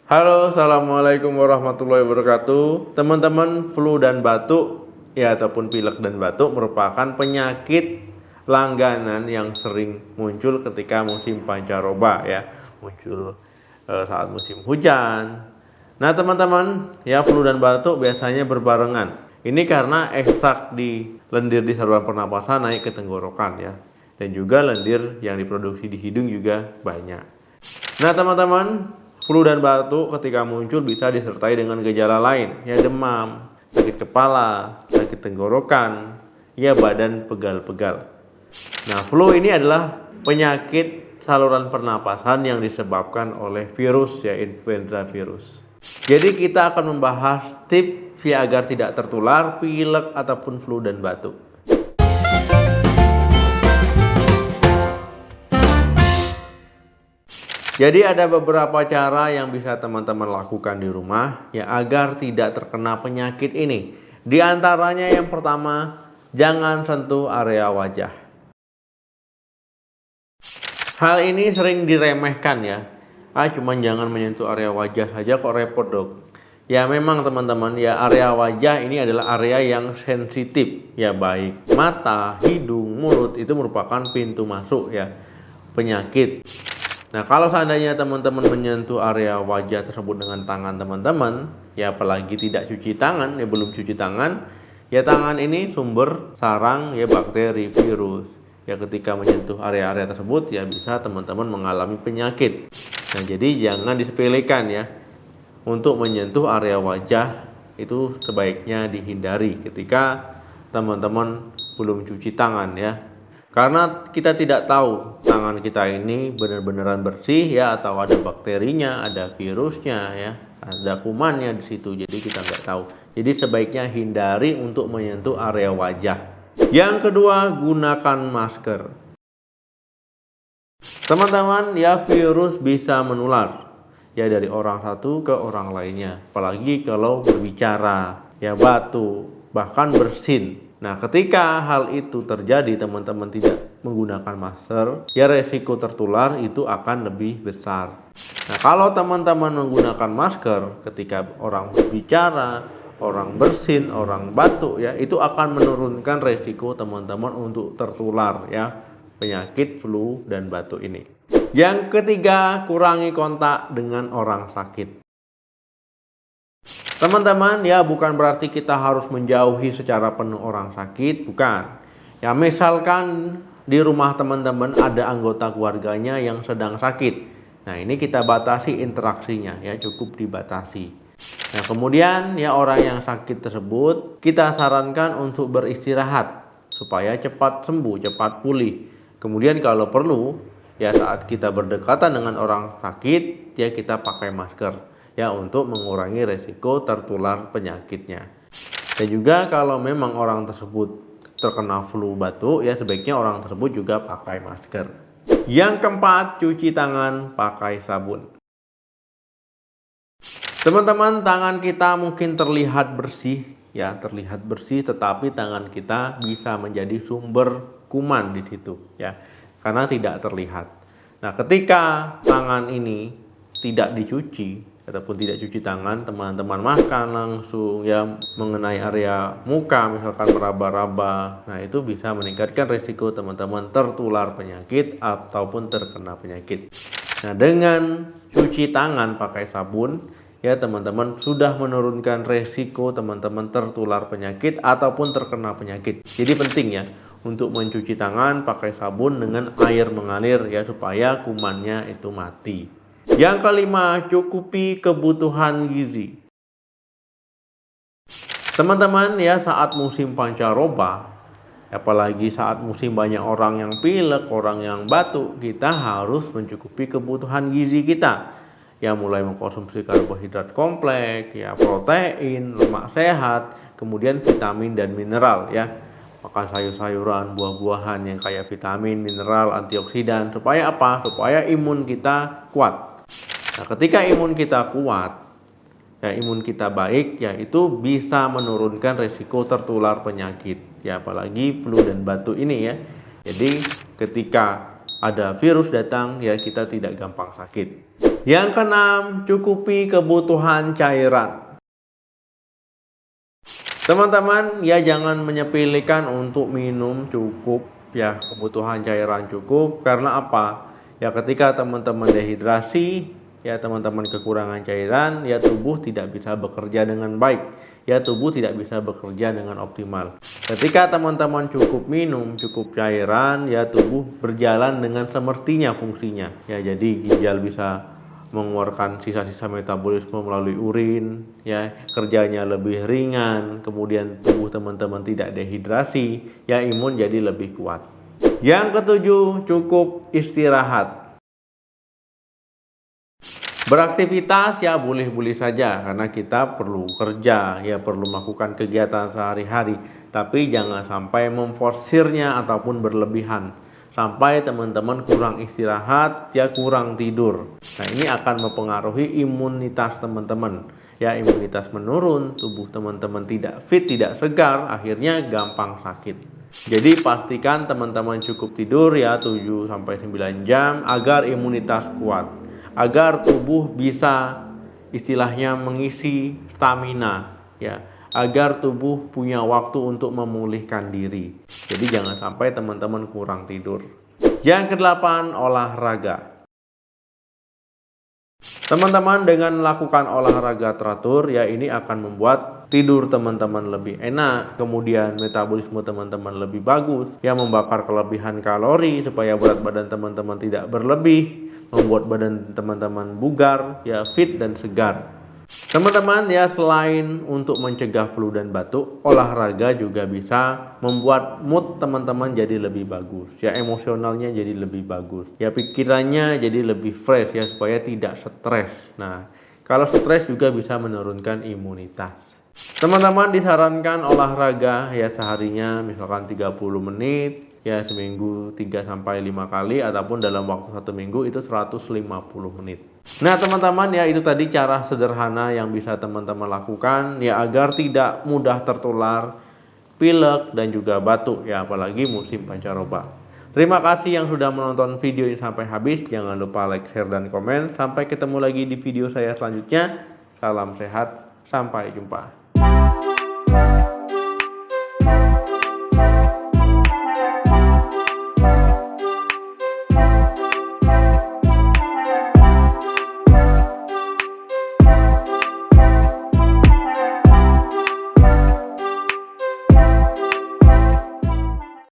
Halo, assalamualaikum warahmatullahi wabarakatuh. Teman-teman, flu dan batuk ya ataupun pilek dan batuk merupakan penyakit langganan yang sering muncul ketika musim pancaroba ya, muncul saat musim hujan. Nah, teman-teman, ya flu dan batuk biasanya berbarengan. Ini karena ekstrak di lendir di saluran pernapasan naik ke tenggorokan ya. Dan juga lendir yang diproduksi di hidung juga banyak. Nah, teman-teman, flu dan batuk ketika muncul bisa disertai dengan gejala lain, ya demam, sakit kepala, sakit tenggorokan, ya badan pegal-pegal. Nah, flu ini adalah penyakit saluran pernapasan yang disebabkan oleh virus, ya influenza virus. Jadi kita akan membahas tips ya agar tidak tertular pilek ataupun flu dan batuk. Jadi ada beberapa cara yang bisa teman-teman lakukan di rumah ya agar tidak terkena penyakit ini. Di antaranya yang pertama, jangan sentuh area wajah. Hal ini sering diremehkan ya. Cuman jangan menyentuh area wajah saja kok repot dok. Ya memang teman-teman ya area wajah ini adalah area yang sensitif ya, baik mata, hidung, mulut itu merupakan pintu masuk ya penyakit. Nah, kalau seandainya teman-teman menyentuh area wajah tersebut dengan tangan teman-teman, ya apalagi tidak cuci tangan, ya belum cuci tangan, ya tangan ini sumber sarang ya bakteri, virus. Ya ketika menyentuh area-area tersebut ya bisa teman-teman mengalami penyakit. Nah, jadi jangan disepelekan ya. Untuk menyentuh area wajah itu sebaiknya dihindari ketika teman-teman belum cuci tangan ya. Karena kita tidak tahu tangan kita ini benar-benaran bersih ya atau ada bakterinya, ada virusnya ya, ada kumannya di situ. Jadi kita nggak tahu. Jadi sebaiknya hindari untuk menyentuh area wajah. Yang kedua, gunakan masker. Teman-teman, ya virus bisa menular ya dari orang satu ke orang lainnya. Apalagi kalau berbicara, ya batuk, bahkan bersin. Nah, ketika hal itu terjadi teman-teman tidak menggunakan masker, ya resiko tertular itu akan lebih besar. Nah, kalau teman-teman menggunakan masker ketika orang berbicara, orang bersin, orang batuk ya, itu akan menurunkan resiko teman-teman untuk tertular ya penyakit flu dan batuk ini. Yang ketiga, kurangi kontak dengan orang sakit. Teman-teman ya bukan berarti kita harus menjauhi secara penuh orang sakit, bukan. Ya misalkan di rumah teman-teman ada anggota keluarganya yang sedang sakit. Nah ini kita batasi interaksinya ya, cukup dibatasi. Nah kemudian ya orang yang sakit tersebut kita sarankan untuk beristirahat supaya cepat sembuh, cepat pulih. Kemudian kalau perlu ya saat kita berdekatan dengan orang sakit ya kita pakai masker. Ya untuk mengurangi resiko tertular penyakitnya. Dan juga kalau memang orang tersebut terkena flu batuk ya sebaiknya orang tersebut juga pakai masker. Yang keempat, cuci tangan pakai sabun. Teman-teman, tangan kita mungkin terlihat bersih ya, terlihat bersih tetapi tangan kita bisa menjadi sumber kuman di situ ya. Karena tidak terlihat. Nah, ketika tangan ini tidak dicuci ataupun tidak cuci tangan, teman-teman makan langsung ya mengenai area muka misalkan meraba-raba, nah itu bisa meningkatkan risiko teman-teman tertular penyakit ataupun terkena penyakit. Nah dengan cuci tangan pakai sabun ya teman-teman sudah menurunkan risiko teman-teman tertular penyakit ataupun terkena penyakit. Jadi penting ya untuk mencuci tangan pakai sabun dengan air mengalir ya supaya kumannya itu mati. Yang kelima, cukupi kebutuhan gizi. Teman-teman ya saat musim pancaroba, apalagi saat musim banyak orang yang pilek, orang yang batuk, kita harus mencukupi kebutuhan gizi kita. Ya mulai mengkonsumsi karbohidrat kompleks, ya protein, lemak sehat, kemudian vitamin dan mineral ya. Makan sayur-sayuran, buah-buahan yang kaya vitamin, mineral, antioksidan. Supaya apa? Supaya imun kita kuat. Nah, ketika imun kita kuat, ya imun kita baik, ya itu bisa menurunkan resiko tertular penyakit. Ya apalagi flu dan batuk ini ya. Jadi ketika ada virus datang, ya kita tidak gampang sakit. Yang keenam, cukupi kebutuhan cairan. Teman-teman, ya jangan menyepelekan untuk minum cukup, ya kebutuhan cairan cukup. Karena apa? Ya ketika teman-teman dehidrasi, ya teman-teman kekurangan cairan, ya tubuh tidak bisa bekerja dengan baik. Ya tubuh tidak bisa bekerja dengan optimal. Ketika teman-teman cukup minum, cukup cairan, ya tubuh berjalan dengan semestinya fungsinya. Ya jadi ginjal bisa mengeluarkan sisa-sisa metabolisme melalui urin, ya kerjanya lebih ringan, kemudian tubuh teman-teman tidak dehidrasi, ya imun jadi lebih kuat. Yang ketujuh, cukup istirahat. Beraktivitas ya boleh-boleh saja karena kita perlu kerja, ya perlu melakukan kegiatan sehari-hari, tapi jangan sampai memforsirnya ataupun berlebihan sampai teman-teman kurang istirahat, ya kurang tidur. Nah, ini akan mempengaruhi imunitas teman-teman. Ya imunitas menurun, tubuh teman-teman tidak fit, tidak segar, akhirnya gampang sakit. Jadi pastikan teman-teman cukup tidur ya 7 sampai 9 jam agar imunitas kuat, agar tubuh bisa istilahnya mengisi stamina, ya agar tubuh punya waktu untuk memulihkan diri. Jadi jangan sampai teman-teman kurang tidur. Yang kedelapan, olahraga. Teman-teman dengan melakukan olahraga teratur, ya ini akan membuat tidur teman-teman lebih enak, kemudian metabolisme teman-teman lebih bagus, ya membakar kelebihan kalori supaya berat badan teman-teman tidak berlebih, membuat badan teman-teman bugar, ya fit dan segar. Teman-teman ya selain untuk mencegah flu dan batuk, olahraga juga bisa membuat mood teman-teman jadi lebih bagus, ya emosionalnya jadi lebih bagus, ya pikirannya jadi lebih fresh ya supaya tidak stres. Nah, kalau stres juga bisa menurunkan imunitas. Teman-teman disarankan olahraga ya seharinya misalkan 30 menit, ya seminggu 3-5 kali ataupun dalam waktu 1 minggu itu 150 menit. Nah teman-teman ya itu tadi cara sederhana yang bisa teman-teman lakukan ya agar tidak mudah tertular pilek dan juga batuk ya apalagi musim pancaroba. Terima kasih yang sudah menonton video ini sampai habis. Jangan lupa like, share, dan komen. Sampai ketemu lagi di video saya selanjutnya. Salam sehat, sampai jumpa.